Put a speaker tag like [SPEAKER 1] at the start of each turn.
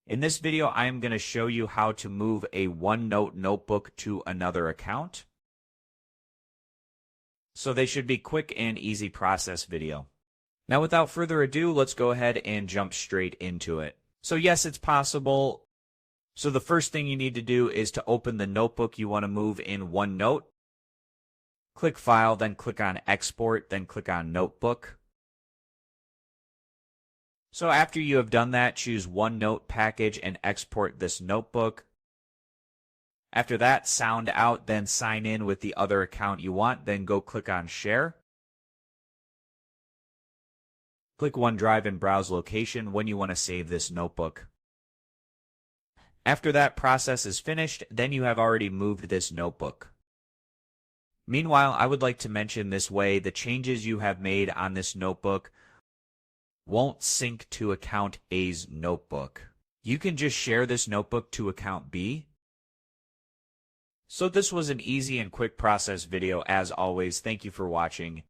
[SPEAKER 1] In this video, I am going to show you how to move a OneNote notebook to another account. So they should be quick and easy process video. Now without further ado, let's go ahead and jump straight into it. So yes, it's possible. So the first thing you need to do is to open the notebook you want to move in OneNote. Click File, then click on Export, then click on Notebook. So after you have done that, choose OneNote package and export this notebook. After that, sound out, then sign in with the other account you want, then go click on Share. Click OneDrive and browse location when you want to save this notebook. After that process is finished, then you have already moved this notebook. Meanwhile, I would like to mention this way the changes you have made on this notebook won't sync to account A's notebook. You can just share this notebook to account B. So this was an easy and quick process video. As always, thank you for watching.